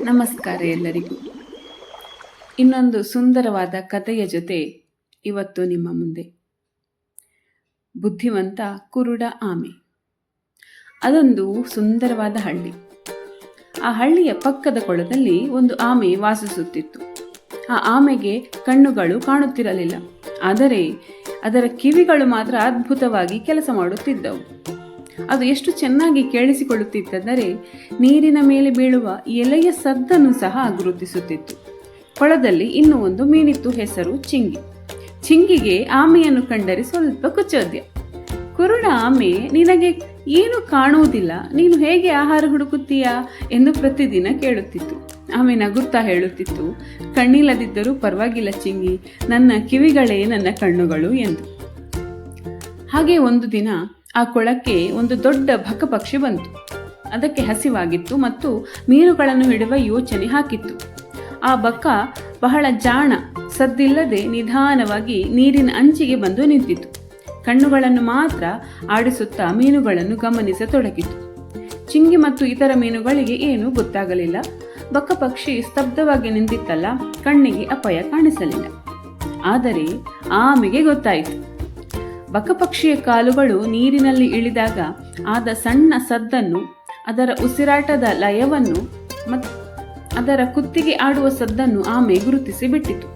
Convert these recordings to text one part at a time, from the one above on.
ನಮಸ್ಕಾರ ಎಲ್ಲರಿಗೂ. ಇನ್ನೊಂದು ಸುಂದರವಾದ ಕಥೆಯ ಜೊತೆ ಇವತ್ತು ನಿಮ್ಮ ಮುಂದೆ. ಬುದ್ಧಿವಂತ ಕುರುಡ ಆಮೆ. ಅದೊಂದು ಸುಂದರವಾದ ಹಳ್ಳಿ. ಆ ಹಳ್ಳಿಯ ಪಕ್ಕದ ಕೊಳದಲ್ಲಿ ಒಂದು ಆಮೆ ವಾಸಿಸುತ್ತಿತ್ತು. ಆ ಆಮೆಗೆ ಕಣ್ಣುಗಳು ಕಾಣುತ್ತಿರಲಿಲ್ಲ, ಆದರೆ ಅದರ ಕಿವಿಗಳು ಮಾತ್ರ ಅದ್ಭುತವಾಗಿ ಕೆಲಸ ಮಾಡುತ್ತಿದ್ದವು. ಅದು ಎಷ್ಟು ಚೆನ್ನಾಗಿ ಕೇಳಿಸಿಕೊಳ್ಳುತ್ತಿತ್ತೆಂದರೆ ನೀರಿನ ಮೇಲೆ ಬೀಳುವ ಎಲೆಯ ಸದ್ದನ್ನು ಸಹ ಗುರುತಿಸುತ್ತಿತ್ತು. ಕೊಳದಲ್ಲಿ ಇನ್ನೂ ಒಂದು ಮೀನಿತ್ತು, ಹೆಸರು ಚಿಂಗಿ. ಚಿಂಗಿಗೆ ಆಮೆಯನ್ನು ಕಂಡರೆ ಸ್ವಲ್ಪ ಕುಚೋದ್ಯ. ಕುರುಡ ಆಮೆ, ನಿನಗೆ ಏನು ಕಾಣುವುದಿಲ್ಲ, ನೀನು ಹೇಗೆ ಆಹಾರ ಹುಡುಕುತ್ತೀಯಾ ಎಂದು ಪ್ರತಿದಿನ ಕೇಳುತ್ತಿತ್ತು. ಆಮೆ ನಗುತ್ತಾ ಹೇಳುತ್ತಿತ್ತು, ಕಣ್ಣಿಲ್ಲದಿದ್ದರೂ ಪರವಾಗಿಲ್ಲ ಚಿಂಗಿ, ನನ್ನ ಕಿವಿಗಳೇ ನನ್ನ ಕಣ್ಣುಗಳು ಎಂದು. ಹಾಗೆ ಒಂದು ದಿನ ಆ ಕೊಳಕ್ಕೆ ಒಂದು ದೊಡ್ಡ ಬಕಪಕ್ಷಿ ಬಂತು. ಅದಕ್ಕೆ ಹಸಿವಾಗಿತ್ತು ಮತ್ತು ಮೀನುಗಳನ್ನು ಹಿಡುವ ಯೋಚನೆ ಹಾಕಿತ್ತು. ಆ ಬಕ ಬಹಳ ಜಾಣ, ಸದ್ದಿಲ್ಲದೆ ನಿಧಾನವಾಗಿ ನೀರಿನ ಅಂಚಿಗೆ ಬಂದು ನಿಂತಿತು. ಕಣ್ಣುಗಳನ್ನು ಮಾತ್ರ ಆಡಿಸುತ್ತಾ ಮೀನುಗಳನ್ನು ಗಮನಿಸತೊಡಗಿತು. ಚಿಂಗಿ ಮತ್ತು ಇತರ ಮೀನುಗಳಿಗೆ ಏನೂ ಗೊತ್ತಾಗಲಿಲ್ಲ. ಬಕಪಕ್ಷಿ ಸ್ತಬ್ಧವಾಗಿ ನಿಂತಿತ್ತಲ್ಲ, ಕಣ್ಣಿಗೆ ಅಪಾಯ ಕಾಣಿಸಲಿಲ್ಲ. ಆದರೆ ಆಮೆಗೆ ಗೊತ್ತಾಯಿತು. ಬಕಪಕ್ಷಿಯ ಕಾಲುಗಳು ನೀರಿನಲ್ಲಿ ಇಳಿದಾಗ ಆದ ಸಣ್ಣ ಸದ್ದನ್ನು, ಅದರ ಉಸಿರಾಟದ ಲಯವನ್ನು ಮತ್ತು ಅದರ ಕುತ್ತಿಗೆ ಆಡುವ ಸದ್ದನ್ನು ಆಮೆ ಗುರುತಿಸಿ ಬಿಟ್ಟಿತು.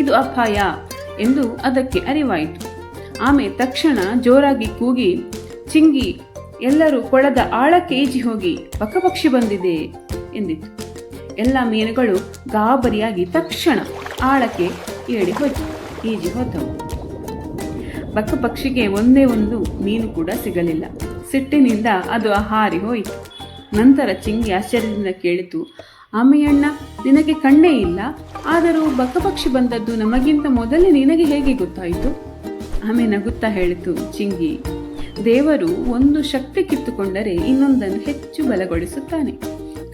ಇದು ಅಪಾಯ ಎಂದು ಅದಕ್ಕೆ ಅರಿವಾಯಿತು. ಆಮೆ ತಕ್ಷಣ ಜೋರಾಗಿ ಕೂಗಿ, ಚಿಂಗಿ, ಎಲ್ಲರೂ ಕೊಳದ ಆಳಕ್ಕೆ ಈಜಿ ಹೋಗಿ, ಬಕಪಕ್ಷಿ ಬಂದಿದೆ ಎಂದಿತು. ಎಲ್ಲ ಮೀನುಗಳು ಗಾಬರಿಯಾಗಿ ತಕ್ಷಣ ಆಳಕ್ಕೆ ಈಜಿ ಹೋದವು. ಬಕಪಕ್ಷಿಗೆ ಒಂದೇ ಒಂದು ಮೀನು ಕೂಡ ಸಿಗಲಿಲ್ಲ. ಸಿಟ್ಟಿನಿಂದ ಅದು ಹಾರಿ ಹೋಯಿತು. ನಂತರ ಚಿಂಗಿ ಆಶ್ಚರ್ಯದಿಂದ ಕೇಳಿತು, ಆಮೆಯಣ್ಣ, ನಿನಗೆ ಕಣ್ಣೇ ಇಲ್ಲ, ಆದರೂ ಬಕಪಕ್ಷಿ ಬಂದದ್ದು ನಮಗಿಂತ ಮೊದಲೇ ನಿನಗೆ ಹೇಗೆ ಗೊತ್ತಾಯಿತು? ಆಮೆ ನಗುತ್ತಾ ಹೇಳಿತು, ಚಿಂಗಿ, ದೇವರು ಒಂದು ಶಕ್ತಿ ಕಿತ್ತುಕೊಂಡರೆ ಇನ್ನೊಂದನ್ನು ಹೆಚ್ಚು ಬಲಗೊಳಿಸುತ್ತಾನೆ.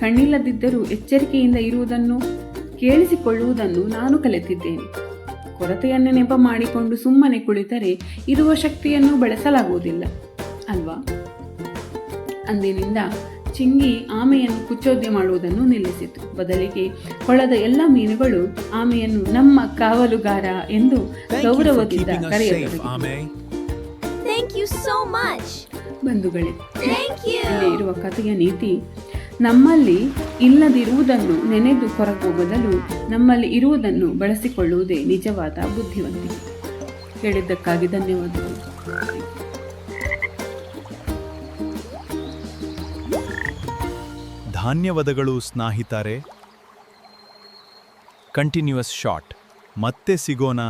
ಕಣ್ಣಿಲ್ಲದಿದ್ದರೂ ಎಚ್ಚರಿಕೆಯಿಂದ ಇರುವುದನ್ನು, ಕೇಳಿಸಿಕೊಳ್ಳುವುದನ್ನು ನಾನು ಕಲಿತಿದ್ದೇನೆ. ಕೊರತೆಯನ್ನು ನೆಪ ಮಾಡಿಕೊಂಡು ಸುಮ್ಮನೆ ಕುಳಿತರೆ ಇರುವ ಶಕ್ತಿಯನ್ನು ಬಳಸಲಾಗುವುದಿಲ್ಲ ಅಲ್ವಾ? ಅಂದಿನಿಂದ ಚಿಂಗಿ ಆಮೆಯನ್ನು ಕುಚೋದ್ಯ ಮಾಡುವುದನ್ನು ನಿಲ್ಲಿಸಿತು. ಬದಲಿಗೆ ಕೊಳದ ಎಲ್ಲ ಮೀನುಗಳು ಆಮೆಯನ್ನು ನಮ್ಮ ಕಾವಲುಗಾರ ಎಂದು ಗೌರವದಿಂದ ಕರೆಯತೊಡಗಿದವು. ಬಂಧುಗಳೇ, ಇಲ್ಲಿ ಇರುವ ಕಥೆಯ ನೀತಿ, ನಮ್ಮಲ್ಲಿ ಇಲ್ಲದಿರುವುದನ್ನು ನೆನೆದು ಕೊರಗುವ ಬದಲು ನಮ್ಮಲ್ಲಿ ಇರುವುದನ್ನು ಬಳಸಿಕೊಳ್ಳುವುದೇ ನಿಜವಾದ ಬುದ್ಧಿವಂತಿಕೆ. ಹೇಳಿದ್ದಕ್ಕಾಗಿ ಧನ್ಯವಾದಗಳು. ಧನ್ಯವಾದಗಳು ಸ್ನೇಹಿತರೆ. Continuous shot. ಮತ್ತೆ ಸಿಗೋಣ.